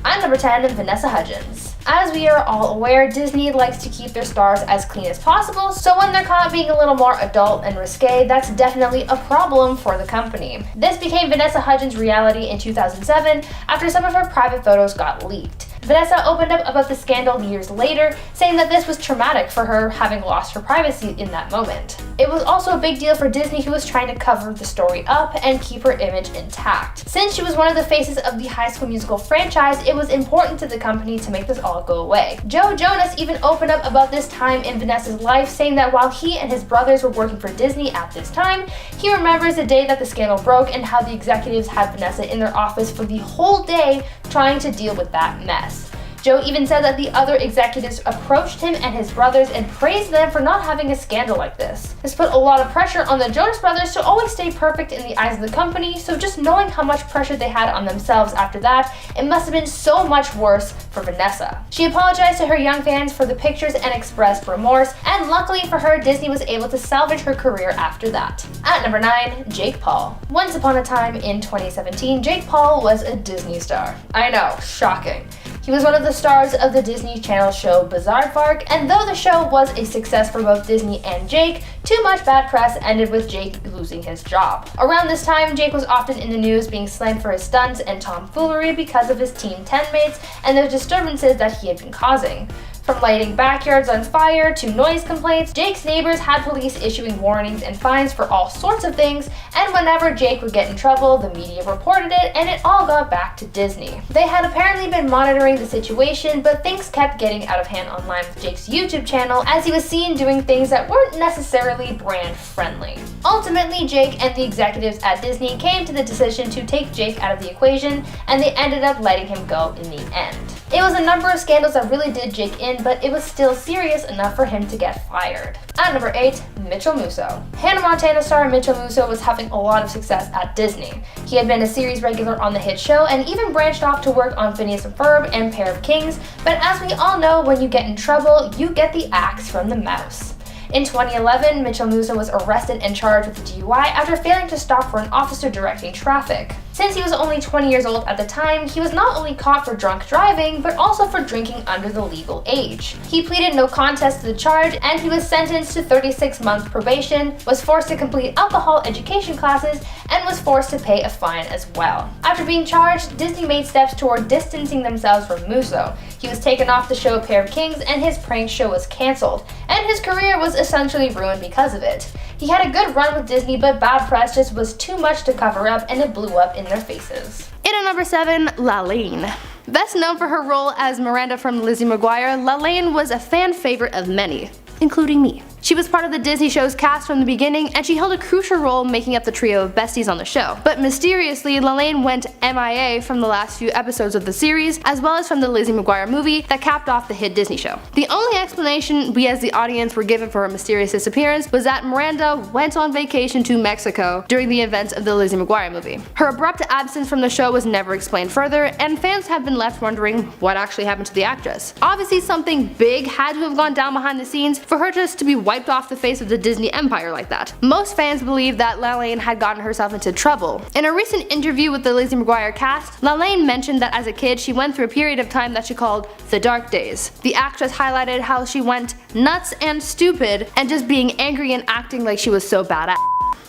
At number 10, Vanessa Hudgens. As we are all aware, Disney likes to keep their stars as clean as possible, so when they're caught being a little more adult and risque, that's definitely a problem for the company. This became Vanessa Hudgens' reality in 2007 after some of her private photos got leaked. Vanessa opened up about the scandal years later, saying that this was traumatic for her, having lost her privacy in that moment. It was also a big deal for Disney, who was trying to cover the story up and keep her image intact. Since she was one of the faces of the High School Musical franchise, it was important to the company to make this all go away. Joe Jonas even opened up about this time in Vanessa's life, saying that while he and his brothers were working for Disney at this time, he remembers the day that the scandal broke and how the executives had Vanessa in their office for the whole day trying to deal with that mess. Joe even said that the other executives approached him and his brothers and praised them for not having a scandal like this. This put a lot of pressure on the Jonas brothers to always stay perfect in the eyes of the company, so just knowing how much pressure they had on themselves after that, it must have been so much worse for Vanessa. She apologized to her young fans for the pictures and expressed remorse, and luckily for her, Disney was able to salvage her career after that. At number 9, Jake Paul. Once upon a time in 2017, Jake Paul was a Disney star. I know, shocking. He was one of the stars of the Disney Channel show Bizaardvark, and though the show was a success for both Disney and Jake, too much bad press ended with Jake losing his job. Around this time, Jake was often in the news being slammed for his stunts and tomfoolery because of his Team 10 mates and the disturbances that he had been causing. From lighting backyards on fire to noise complaints, Jake's neighbors had police issuing warnings and fines for all sorts of things, and whenever Jake would get in trouble, the media reported it, and it all got back to Disney. They had apparently been monitoring the situation, but things kept getting out of hand online with Jake's YouTube channel, as he was seen doing things that weren't necessarily brand friendly. Ultimately, Jake and the executives at Disney came to the decision to take Jake out of the equation, and they ended up letting him go in the end. It was a number of scandals that really did Jake in, but it was still serious enough for him to get fired. At number 8, Mitchell Musso. Hannah Montana star Mitchell Musso was having a lot of success at Disney. He had been a series regular on the hit show and even branched off to work on Phineas and Ferb and Pair of Kings, but as we all know, when you get in trouble, you get the axe from the mouse. In 2011, Mitchell Musso was arrested and charged with a DUI after failing to stop for an officer directing traffic. Since he was only 20 years old at the time, he was not only caught for drunk driving, but also for drinking under the legal age. He pleaded no contest to the charge, and he was sentenced to 36-month probation, was forced to complete alcohol education classes, and was forced to pay a fine as well. After being charged, Disney made steps toward distancing themselves from Musso. He was taken off the show Pair of Kings, and his prank show was cancelled, and his career was essentially ruined because of it. He had a good run with Disney, but bad press just was too much to cover up, and it blew up in their faces. In at number 7, LaLaine. Best known for her role as Miranda from Lizzie McGuire, LaLaine was a fan favorite of many, including me. She was part of the Disney show's cast from the beginning, and she held a crucial role making up the trio of besties on the show. But mysteriously, LaLaine went MIA from the last few episodes of the series, as well as from the Lizzie McGuire movie that capped off the hit Disney show. The only explanation we as the audience were given for her mysterious disappearance was that Miranda went on vacation to Mexico during the events of the Lizzie McGuire movie. Her abrupt absence from the show was never explained further, and fans have been left wondering what actually happened to the actress. Obviously, something big had to have gone down behind the scenes for her just to be wiped off the face of the Disney empire like that. Most fans believe that LaLaine had gotten herself into trouble. In a recent interview with the Lizzie McGuire cast, LaLaine mentioned that as a kid she went through a period of time that she called the dark days. The actress highlighted how she went nuts and stupid and just being angry and acting like she was so badass.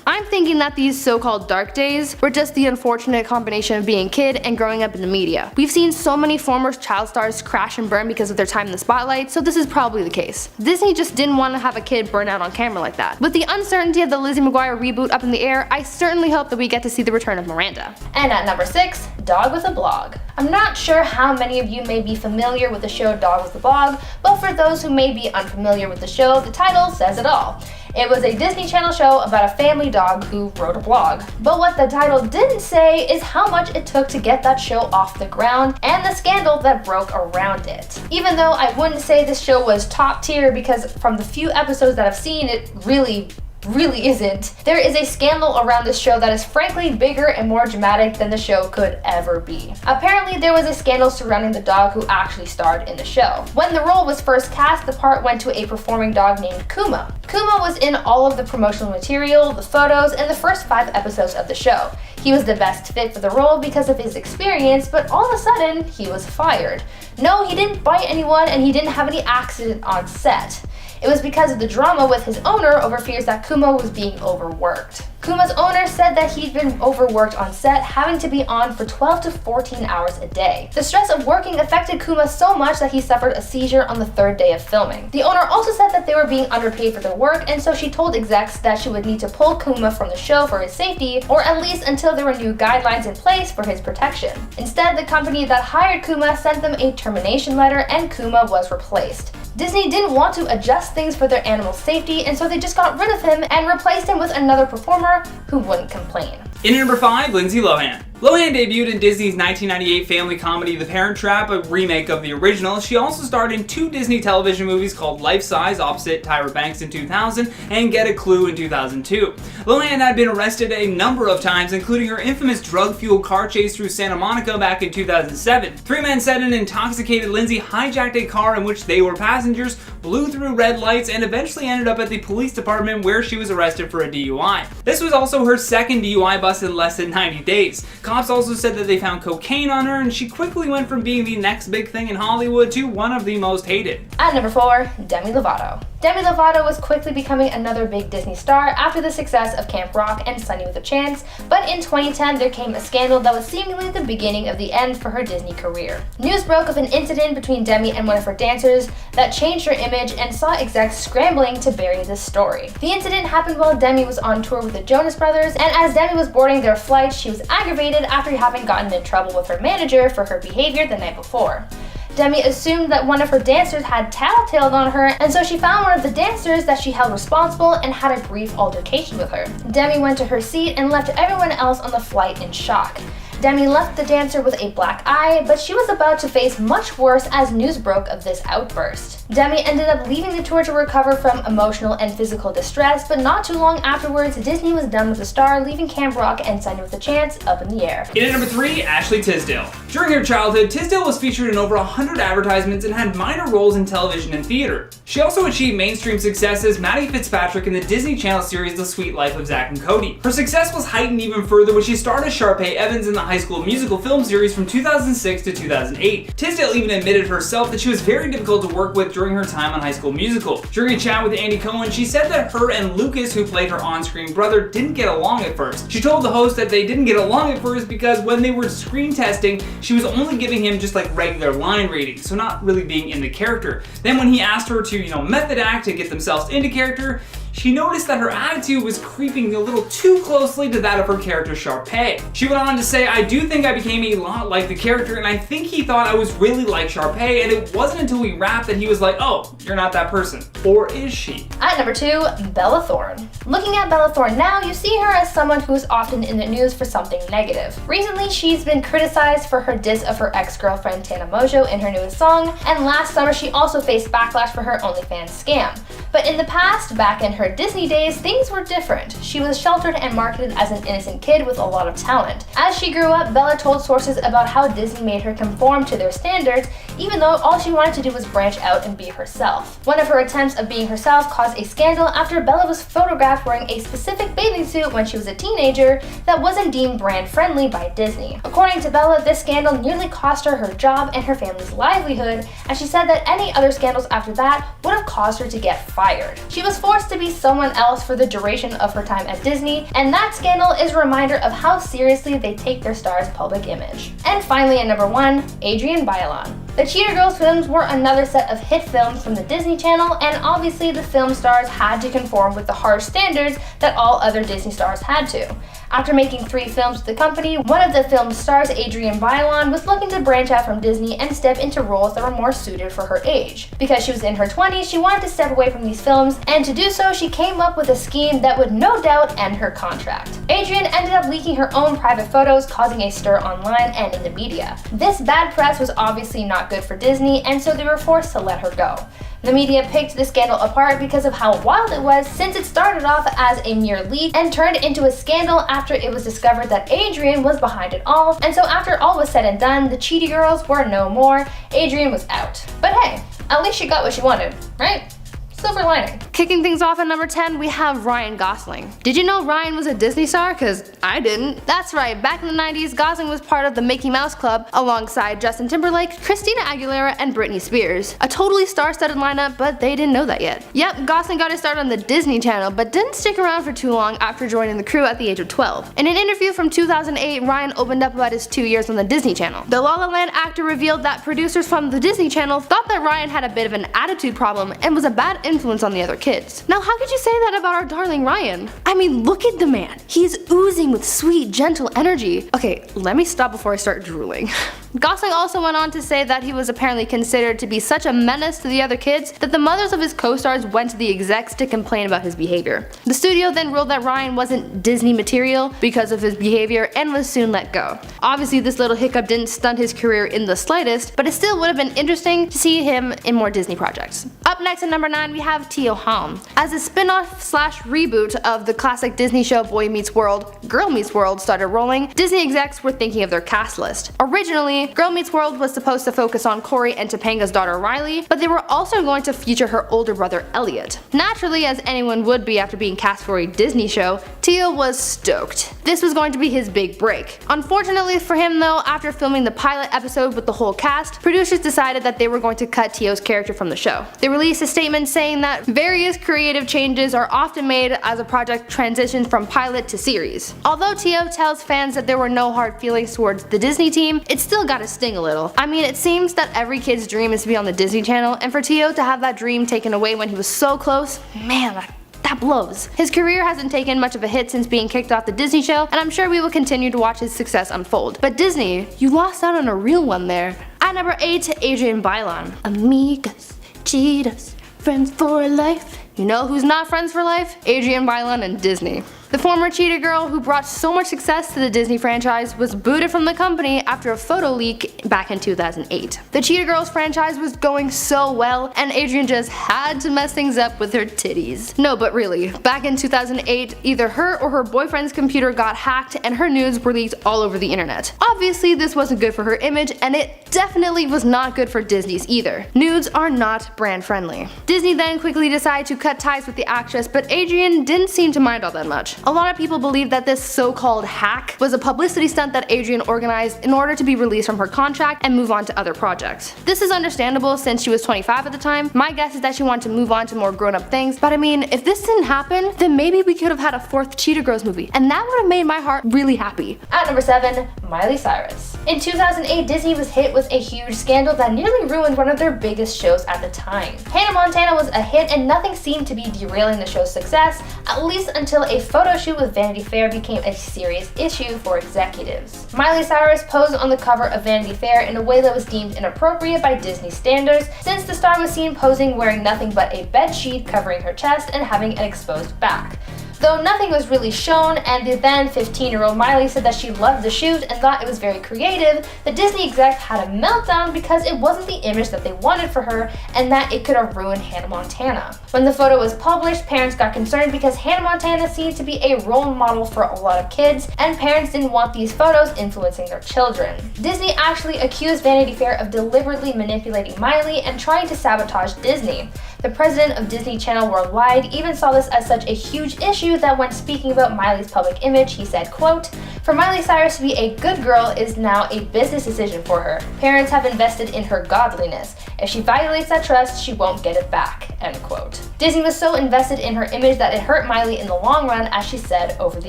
I'm thinking that these so-called dark days were just the unfortunate combination of being a kid and growing up in the media. We've seen so many former child stars crash and burn because of their time in the spotlight, so this is probably the case. Disney just didn't want to have a kid burn out on camera like that. With the uncertainty of the Lizzie McGuire reboot up in the air, I certainly hope that we get to see the return of Miranda. And at number 6, Dog with a Blog. I'm not sure how many of you may be familiar with the show Dog with a Blog, but for those who may be unfamiliar with the show, the title says it all. It was a Disney Channel show about a family dog who wrote a blog. But what the title didn't say is how much it took to get that show off the ground and the scandal that broke around it. Even though I wouldn't say this show was top tier, because from the few episodes that I've seen, it really isn't. There is a scandal around this show that is frankly bigger and more dramatic than the show could ever be. Apparently there was a scandal surrounding the dog who actually starred in the show. When the role was first cast, the part went to a performing dog named Kuma. Kuma was in all of the promotional material, the photos, and the first 5 episodes of the show. He was the best fit for the role because of his experience, but all of a sudden, he was fired. No, he didn't bite anyone and he didn't have any accident on set. It was because of the drama with his owner over fears that Kuma was being overworked. Kuma's owner said that he'd been overworked on set, having to be on for 12 to 14 hours a day. The stress of working affected Kuma so much that he suffered a seizure on the third day of filming. The owner also said that they were being underpaid for their work, and so she told execs that she would need to pull Kuma from the show for his safety, or at least until there were new guidelines in place for his protection. Instead, the company that hired Kuma sent them a termination letter and Kuma was replaced. Disney didn't want to adjust things for their animals' safety, and so they just got rid of him and replaced him with another performer who wouldn't complain. In at number 5, Lindsay Lohan. Lohan debuted in Disney's 1998 family comedy The Parent Trap, a remake of the original. She also starred in 2 Disney television movies called Life Size opposite Tyra Banks in 2000 and Get a Clue in 2002. Lohan had been arrested a number of times, including her infamous drug-fueled car chase through Santa Monica back in 2007. 3 men said an intoxicated Lindsay hijacked a car in which they were passengers, blew through red lights, and eventually ended up at the police department where she was arrested for a DUI. This was also her second DUI bust in less than 90 days. Cops also said that they found cocaine on her, and she quickly went from being the next big thing in Hollywood to one of the most hated. At number 4, Demi Lovato. Demi Lovato was quickly becoming another big Disney star after the success of Camp Rock and Sunny with a Chance, but in 2010 there came a scandal that was seemingly the beginning of the end for her Disney career. News broke of an incident between Demi and one of her dancers that changed her image and saw execs scrambling to bury this story. The incident happened while Demi was on tour with the Jonas Brothers, and as Demi was boarding their flight, she was aggravated after having gotten in trouble with her manager for her behavior the night before. Demi assumed that one of her dancers had tattletailed on her, and so she found one of the dancers that she held responsible and had a brief altercation with her. Demi went to her seat and left everyone else on the flight in shock. Demi left the dancer with a black eye, but she was about to face much worse as news broke of this outburst. Demi ended up leaving the tour to recover from emotional and physical distress, but not too long afterwards, Disney was done with the star, leaving Camp Rock and Sunny with a Chance up in the air. In at number 3, Ashley Tisdale. During her childhood, Tisdale was featured in over 100 advertisements and had minor roles in television and theater. She also achieved mainstream success as Maddie Fitzpatrick in the Disney Channel series The Sweet Life of Zack and Cody. Her success was heightened even further when she starred as Sharpay Evans in the High School Musical film series from 2006 to 2008. Tisdale even admitted herself that she was very difficult to work with during her time on High School Musical. During a chat with Andy Cohen, she said that her and Lucas, who played her on-screen brother, didn't get along at first. She told the host that they didn't get along at first because when they were screen testing, she was only giving him just like regular line readings, so not really being in the character. Then when he asked her to, method act to get themselves into character, she noticed that her attitude was creeping a little too closely to that of her character Sharpay. She went on to say, "I do think I became a lot like the character, and I think he thought I was really like Sharpay, and it wasn't until we rapped that he was like, oh, you're not that person." Or is she? At number 2, Bella Thorne. Looking at Bella Thorne now, you see her as someone who is often in the news for something negative. Recently, she's been criticized for her diss of her ex-girlfriend Tana Mongeau in her newest song, and last summer she also faced backlash for her OnlyFans scam. But in the past, back in her Disney days, things were different. She was sheltered and marketed as an innocent kid with a lot of talent. As she grew up, Bella told sources about how Disney made her conform to their standards, even though all she wanted to do was branch out and be herself. One of her attempts of being herself caused a scandal after Bella was photographed wearing a specific bathing suit when she was a teenager that wasn't deemed brand friendly by Disney. According to Bella, this scandal nearly cost her her job and her family's livelihood, and she said that any other scandals after that would have caused her to get fired. She was forced to be someone else for the duration of her time at Disney, and that scandal is a reminder of how seriously they take their stars' public image. And finally, at number 1, Adrienne Bailon. The Cheetah Girls films were another set of hit films from the Disney Channel, and obviously the film stars had to conform with the harsh standards that all other Disney stars had to. After making 3 films with the company, one of the film stars, Adrienne Bailon, was looking to branch out from Disney and step into roles that were more suited for her age. Because she was in her 20s, she wanted to step away from these films, and to do so, she came up with a scheme that would no doubt end her contract. Adrienne ended up leaking her own private photos, causing a stir online and in the media. This bad press was obviously not good for Disney, and so they were forced to let her go. The media picked the scandal apart because of how wild it was, since it started off as a mere leak and turned into a scandal after it was discovered that Adrienne was behind it all, and so after all was said and done, the Cheetah Girls were no more, Adrienne was out. But hey, at least she got what she wanted, right? Silver lining. Kicking things off at number 10, we have Ryan Gosling. Did you know Ryan was a Disney star? Cause I didn't. That's right, back in the 90s, Gosling was part of the Mickey Mouse Club alongside Justin Timberlake, Christina Aguilera, and Britney Spears. A totally star-studded lineup, but they didn't know that yet. Yep, Gosling got his start on the Disney Channel, but didn't stick around for too long after joining the crew at the age of 12. In an interview from 2008, Ryan opened up about his 2 years on the Disney Channel. The LaLaine actor revealed that producers from the Disney Channel thought that Ryan had a bit of an attitude problem and was a bad influence on the other kids. Now how could you say that about our darling Ryan? I mean, look at the man. He's oozing with sweet, gentle energy. Okay, let me stop before I start drooling. Gosling also went on to say that he was apparently considered to be such a menace to the other kids that the mothers of his co-stars went to the execs to complain about his behavior. The studio then ruled that Ryan wasn't Disney material because of his behavior and was soon let go. Obviously this little hiccup didn't stunt his career in the slightest, but it still would have been interesting to see him in more Disney projects. Up next at number 9 we have Teo Halm. As a spin-off slash reboot of the classic Disney show Boy Meets World, Girl Meets World started rolling, Disney execs were thinking of their cast list. Originally, Girl Meets World was supposed to focus on Corey and Topanga's daughter Riley, but they were also going to feature her older brother Elliot. Naturally, as anyone would be after being cast for a Disney show, Teo was stoked. This was going to be his big break. Unfortunately for him though, after filming the pilot episode with the whole cast, producers decided that they were going to cut Teo's character from the show. They released a statement saying that various creative changes are often made as a project transitions from pilot to series. Although Teo tells fans that there were no hard feelings towards the Disney team, it still got to sting a little. I mean, it seems that every kid's dream is to be on the Disney Channel, and for Teo to have that dream taken away when he was so close, man, that blows. His career hasn't taken much of a hit since being kicked off the Disney show, and I'm sure we will continue to watch his success unfold. But Disney, you lost out on a real one there. At number 8, Adrienne Bailon. Amigas, cheetahs, friends for life. You know who's not friends for life? Adrienne Bailon and Disney. The former cheetah girl who brought so much success to the Disney franchise was booted from the company after a photo leak back in 2008. The Cheetah Girls franchise was going so well, and Adrienne just had to mess things up with her titties. No, but really, back in 2008, either her or her boyfriend's computer got hacked and her nudes were leaked all over the internet. Obviously, this wasn't good for her image, and it definitely was not good for Disney's either. Nudes are not brand friendly. Disney then quickly decided to cut ties with the actress, but Adrienne didn't seem to mind all that much. A lot of people believe that this so-called hack was a publicity stunt that Adrienne organized in order to be released from her contract and move on to other projects. This is understandable since she was 25 at the time. My guess is that she wanted to move on to more grown-up things, but I mean, if this didn't happen, then maybe we could have had a 4th Cheetah Girls movie, and that would have made my heart really happy. At number 7, Miley Cyrus. In 2008, Disney was hit with a huge scandal that nearly ruined one of their biggest shows at the time. Hannah Montana was a hit and nothing seemed to be derailing the show's success, at least until a photo shoot with Vanity Fair became a serious issue for executives. Miley Cyrus posed on the cover of Vanity Fair in a way that was deemed inappropriate by Disney standards, since the star was seen posing wearing nothing but a bed sheet covering her chest and having an exposed back. Though nothing was really shown, and the then 15-year-old Miley said that she loved the shoot and thought it was very creative, the Disney exec had a meltdown because it wasn't the image that they wanted for her and that it could have ruined Hannah Montana. When the photo was published, parents got concerned because Hannah Montana seemed to be a role model for a lot of kids, and parents didn't want these photos influencing their children. Disney actually accused Vanity Fair of deliberately manipulating Miley and trying to sabotage Disney. The president of Disney Channel Worldwide even saw this as such a huge issue that when speaking about Miley's public image, he said, quote, "For Miley Cyrus to be a good girl is now a business decision for her. Parents have invested in her godliness. If she violates that trust, she won't get it back," end quote. Disney was so invested in her image that it hurt Miley in the long run, as she said over the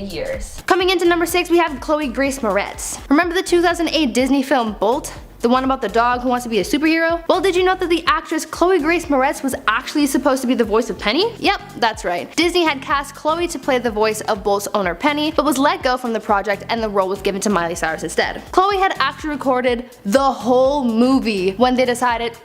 years. Coming into number 6, we have Chloe Grace Moretz. Remember the 2008 Disney film Bolt? The one about the dog who wants to be a superhero? Well, did you know that the actress Chloe Grace Moretz was actually supposed to be the voice of Penny? Yep, that's right. Disney had cast Chloe to play the voice of Bolt's owner Penny, but was let go from the project and the role was given to Miley Cyrus instead. Chloe had actually recorded the whole movie when they decided,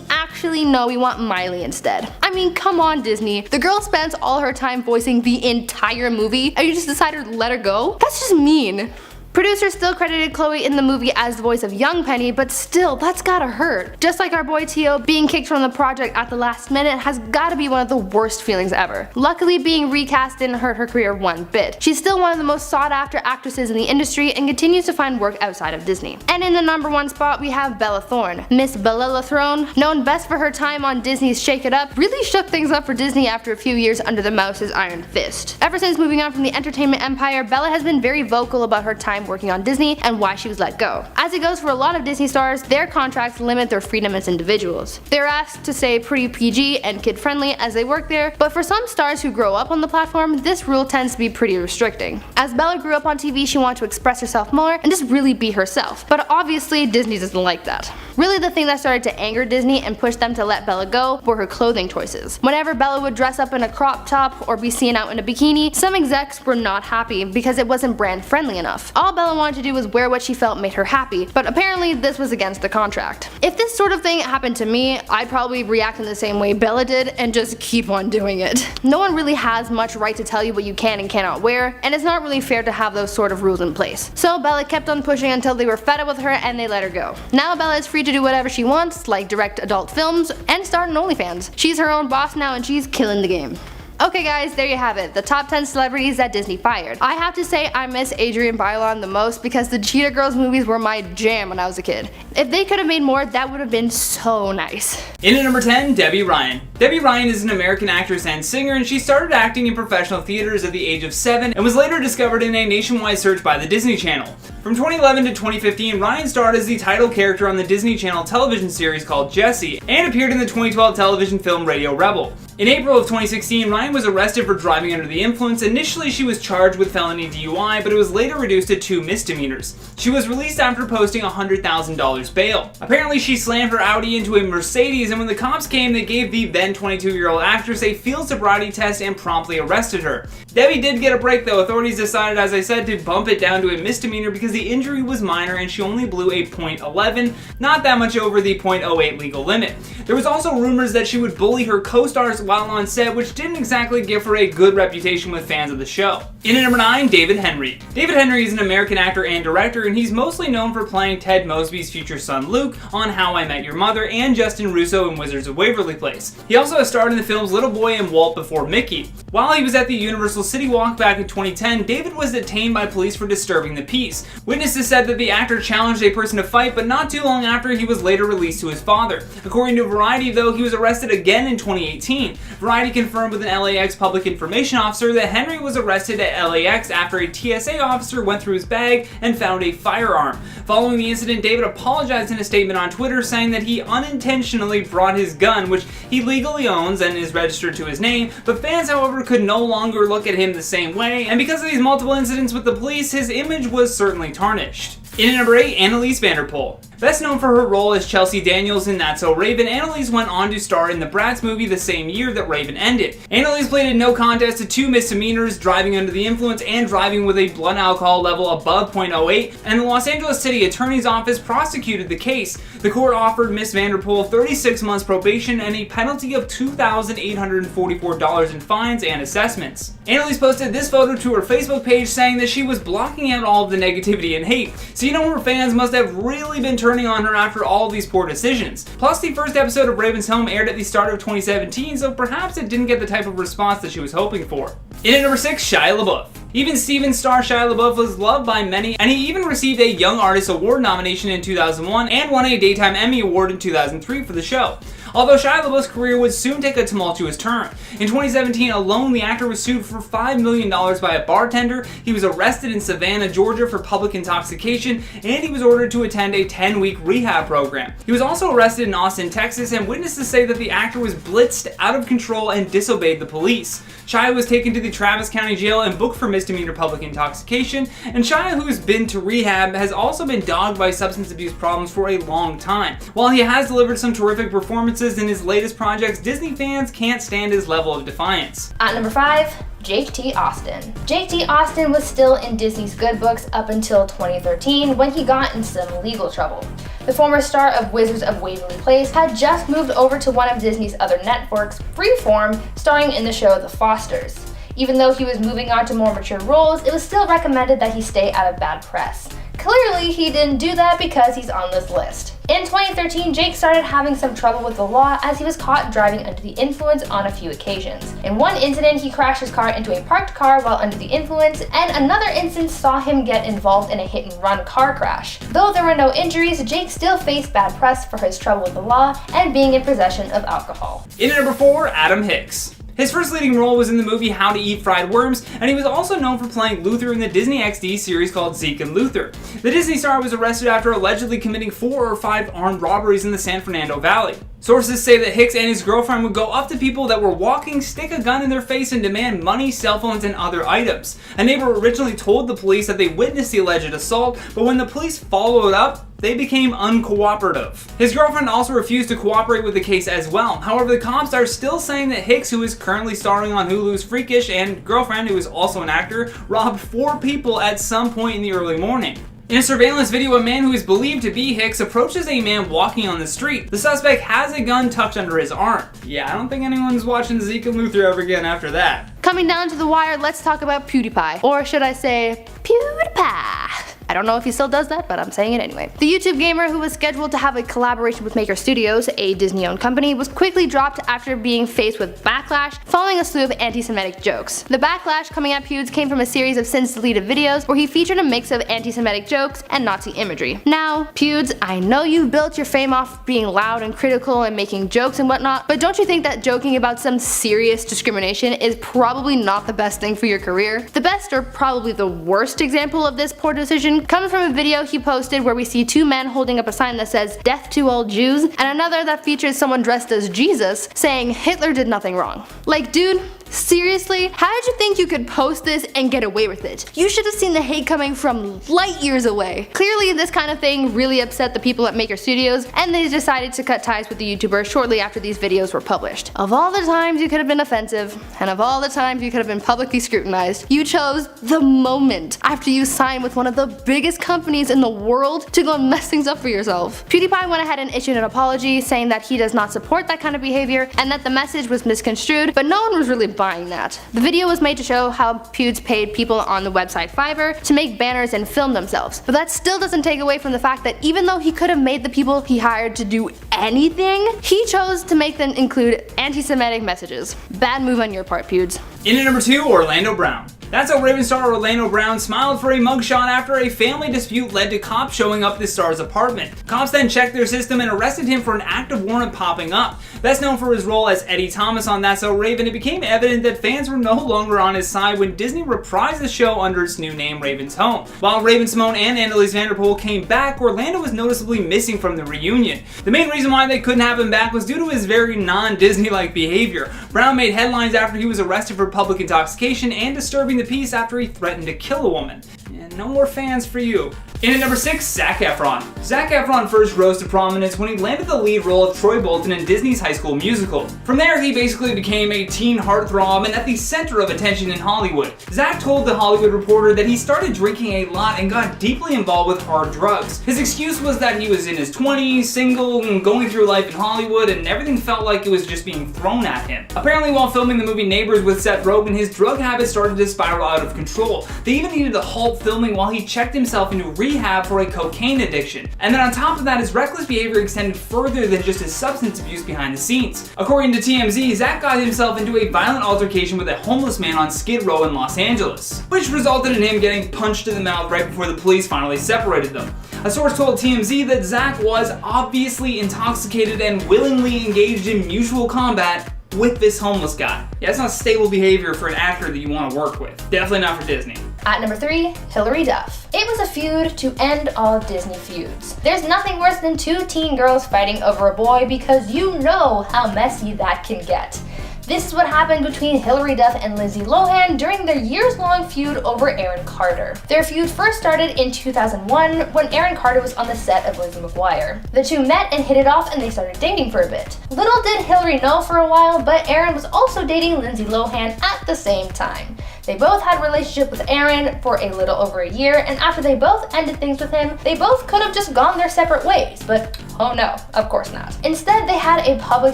actually no, we want Miley instead. I mean, come on Disney. The girl spends all her time voicing the entire movie and you just decided to let her go? That's just mean. Producers still credited Chloe in the movie as the voice of young Penny, but still, that's gotta hurt. Just like our boy Tio, being kicked from the project at the last minute has gotta be one of the worst feelings ever. Luckily, being recast didn't hurt her career one bit. She's still one of the most sought after actresses in the industry and continues to find work outside of Disney. And in the #1 spot, we have Bella Thorne. Miss Bella Thorne, known best for her time on Disney's Shake It Up, really shook things up for Disney after a few years under the mouse's iron fist. Ever since moving on from the entertainment empire, Bella has been very vocal about her time working on Disney and why she was let go. As it goes for a lot of Disney stars, their contracts limit their freedom as individuals. They're asked to stay pretty PG and kid friendly as they work there, but for some stars who grow up on the platform, this rule tends to be pretty restricting. As Bella grew up on TV, she wanted to express herself more and just really be herself, but obviously Disney doesn't like that. Really, the thing that started to anger Disney and push them to let Bella go were her clothing choices. Whenever Bella would dress up in a crop top or be seen out in a bikini, some execs were not happy because it wasn't brand friendly enough. All Bella wanted to do was wear what she felt made her happy, but apparently this was against the contract. If this sort of thing happened to me, I'd probably react in the same way Bella did and just keep on doing it. No one really has much right to tell you what you can and cannot wear, and it's not really fair to have those sort of rules in place. So Bella kept on pushing until they were fed up with her and they let her go. Now Bella is free to do whatever she wants, like direct adult films and start an OnlyFans. She's her own boss now and she's killing the game. Okay guys, there you have it, the top 10 celebrities that Disney fired. I have to say I miss Adrienne Bailon the most because the Cheetah Girls movies were my jam when I was a kid. If they could have made more, that would have been so nice. In at number 10, Debby Ryan. Debby Ryan is an American actress and singer, and she started acting in professional theaters at the age of 7 and was later discovered in a nationwide search by the Disney Channel. From 2011 to 2015, Ryan starred as the title character on the Disney Channel television series called Jessie and appeared in the 2012 television film Radio Rebel. In April of 2016, Ryan was arrested for driving under the influence. Initially, she was charged with felony DUI, but it was later reduced to 2 misdemeanors. She was released after posting $100,000 bail. Apparently, she slammed her Audi into a Mercedes, and when the cops came, they gave the then 22-year-old actress a field sobriety test and promptly arrested her. Debbie did get a break though. Authorities decided, as I said, to bump it down to a misdemeanor because the injury was minor and she only blew a .11, not that much over the .08 legal limit. There was also rumors that she would bully her co-stars while on set, which didn't exactly give her a good reputation with fans of the show. In at number 9, David Henry. David Henry is an American actor and director, and he's mostly known for playing Ted Mosby's future son Luke on How I Met Your Mother and Justin Russo in Wizards of Waverly Place. He also has starred in the films Little Boy and Walt Before Mickey. While he was at the Universal City Walk back in 2010, David was detained by police for disturbing the peace. Witnesses said that the actor challenged a person to fight, but not too long after, he was later released to his father. According to Variety, though, he was arrested again in 2018. Variety confirmed with an LAX public information officer that Henry was arrested at LAX after a TSA officer went through his bag and found a firearm. Following the incident, David apologized in a statement on Twitter, saying that he unintentionally brought his gun, which he legally owns and is registered to his name, but fans, however, could no longer look at him the same way, and because of these multiple incidents with the police, his image was certainly tarnished. In at number 8, Anneliese van der Pol. Best known for her role as Chelsea Daniels in That's So Raven, Anneliese went on to star in the Bratz movie the same year that Raven ended. Anneliese pleaded no contest to 2 misdemeanors, driving under the influence and driving with a blood alcohol level above .08, and the Los Angeles City Attorney's Office prosecuted the case. The court offered Miss van der Pol 36 months probation and a penalty of $2,844 in fines and assessments. Anneliese posted this photo to her Facebook page, saying that she was blocking out all of the negativity and hate. So you know her fans must have really been turning on her after all of these poor decisions. Plus, the first episode of Raven's Home aired at the start of 2017, so perhaps it didn't get the type of response that she was hoping for. In at number 6, Shia LaBeouf. Even Steven star Shia LaBeouf was loved by many, and he even received a Young Artist Award nomination in 2001 and won a Daytime Emmy Award in 2003 for the show. Although Shia LaBeouf's career would soon take a tumultuous turn. In 2017 alone, the actor was sued for $5 million by a bartender, he was arrested in Savannah, Georgia for public intoxication, and he was ordered to attend a 10-week rehab program. He was also arrested in Austin, Texas, and witnesses say that the actor was blitzed, out of control, and disobeyed the police. Shia was taken to the Travis County Jail and booked for misdemeanor public intoxication, and Shia, who's been to rehab, has also been dogged by substance abuse problems for a long time. While he has delivered some terrific performances in his latest projects, Disney fans can't stand his level of defiance. At number 5, Jake T. Austin. Jake T. Austin was still in Disney's good books up until 2013 when he got in some legal trouble. The former star of Wizards of Waverly Place had just moved over to one of Disney's other networks, Freeform, starring in the show The Fosters. Even though he was moving on to more mature roles, it was still recommended that he stay out of bad press. Clearly, he didn't do that because he's on this list. In 2013, Jake started having some trouble with the law as he was caught driving under the influence on a few occasions. In one incident, he crashed his car into a parked car while under the influence, and another instance saw him get involved in a hit-and-run car crash. Though there were no injuries, Jake still faced bad press for his trouble with the law and being in possession of alcohol. In at number 4, Adam Hicks. His first leading role was in the movie How to Eat Fried Worms, and he was also known for playing Luther in the Disney XD series called Zeke and Luther. The Disney star was arrested after allegedly committing 4 or 5 armed robberies in the San Fernando Valley. Sources say that Hicks and his girlfriend would go up to people that were walking, stick a gun in their face, and demand money, cell phones, and other items. A neighbor originally told the police that they witnessed the alleged assault, but when the police followed up, they became uncooperative. His girlfriend also refused to cooperate with the case as well. However, the cops are still saying that Hicks, who is currently starring on Hulu's Freakish, and girlfriend, who is also an actor, robbed 4 people at some point in the early morning. In a surveillance video, a man who is believed to be Hicks approaches a man walking on the street. The suspect has a gun tucked under his arm. Yeah, I don't think anyone's watching Zeke and Luther ever again after that. Coming down to the wire, let's talk about PewDiePie. Or should I say, PewDiePie. I don't know if he still does that, but I'm saying it anyway. The YouTube gamer, who was scheduled to have a collaboration with Maker Studios, a Disney-owned company, was quickly dropped after being faced with backlash following a slew of anti-Semitic jokes. The backlash coming at Pewds came from a series of since-deleted videos where he featured a mix of anti-Semitic jokes and Nazi imagery. Now, Pewds, I know you've built your fame off being loud and critical and making jokes and whatnot, but don't you think that joking about some serious discrimination is probably not the best thing for your career? The best, or probably the worst example of this poor decision comes from a video he posted where we see 2 men holding up a sign that says "Death to all Jews" and another that features someone dressed as Jesus saying Hitler did nothing wrong. Like, dude, seriously? How did you think you could post this and get away with it? You should have seen the hate coming from light years away. Clearly, this kind of thing really upset the people at Maker Studios, and they decided to cut ties with the YouTuber shortly after these videos were published. Of all the times you could have been offensive, and of all the times you could have been publicly scrutinized, you chose the moment after you signed with one of the biggest companies in the world to go and mess things up for yourself. PewDiePie went ahead and issued an apology saying that he does not support that kind of behavior and that the message was misconstrued, but no one was really buying that. The video was made to show how Pewds paid people on the website Fiverr to make banners and film themselves, but that still doesn't take away from the fact that even though he could have made the people he hired to do anything, he chose to make them include anti-Semitic messages. Bad move on your part, Pewds. In at number 2, Orlando Brown. That's how Raven star Orlando Brown smiled for a mugshot after a family dispute led to cops showing up at the star's apartment. Cops then checked their system and arrested him for an active warrant popping up. Best known for his role as Eddie Thomas on That's So Raven, it became evident that fans were no longer on his side when Disney reprised the show under its new name, Raven's Home. While Raven-Symoné and Annalise Vanderpool came back, Orlando was noticeably missing from the reunion. The main reason why they couldn't have him back was due to his very non-Disney-like behavior. Brown made headlines after he was arrested for public intoxication and disturbing the peace after he threatened to kill a woman. And no more fans for you. In at number 6, Zac Efron. Zac Efron first rose to prominence when he landed the lead role of Troy Bolton in Disney's High School Musical. From there, he basically became a teen heartthrob and at the center of attention in Hollywood. Zac told The Hollywood Reporter that he started drinking a lot and got deeply involved with hard drugs. His excuse was that he was in his 20s, single, and going through life in Hollywood, and everything felt like it was just being thrown at him. Apparently, while filming the movie Neighbors with Seth Rogen, his drug habits started to spiral out of control. They even needed to halt filming while he checked himself into rehab for a cocaine addiction. And then on top of that, his reckless behavior extended further than just his substance abuse behind the scenes. According to TMZ, Zac got himself into a violent altercation with a homeless man on Skid Row in Los Angeles, which resulted in him getting punched in the mouth right before the police finally separated them. A source told TMZ that Zac was obviously intoxicated and willingly engaged in mutual combat with this homeless guy. Yeah, that's not stable behavior for an actor that you want to work with. Definitely not for Disney. At number 3, Hilary Duff. It was a feud to end all Disney feuds. There's nothing worse than 2 teen girls fighting over a boy because you know how messy that can get. This is what happened between Hilary Duff and Lindsay Lohan during their years-long feud over Aaron Carter. Their feud first started in 2001 when Aaron Carter was on the set of Lizzie McGuire. The two met and hit it off and they started dating for a bit. Little did Hilary know for a while, but Aaron was also dating Lindsay Lohan at the same time. They both had a relationship with Aaron for a little over a year, and after they both ended things with him, they both could have just gone their separate ways, but oh no, of course not. Instead, they had a public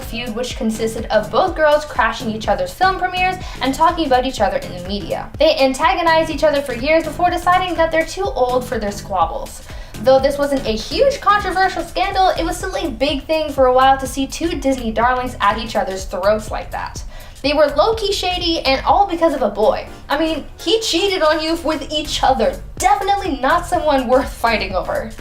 feud which consisted of both girls crashing each other's film premieres and talking about each other in the media. They antagonized each other for years before deciding that they're too old for their squabbles. Though this wasn't a huge controversial scandal, it was still a big thing for a while to see two Disney darlings at each other's throats like that. They were low-key shady, and all because of a boy. I mean, he cheated on you with each other. Definitely not someone worth fighting over.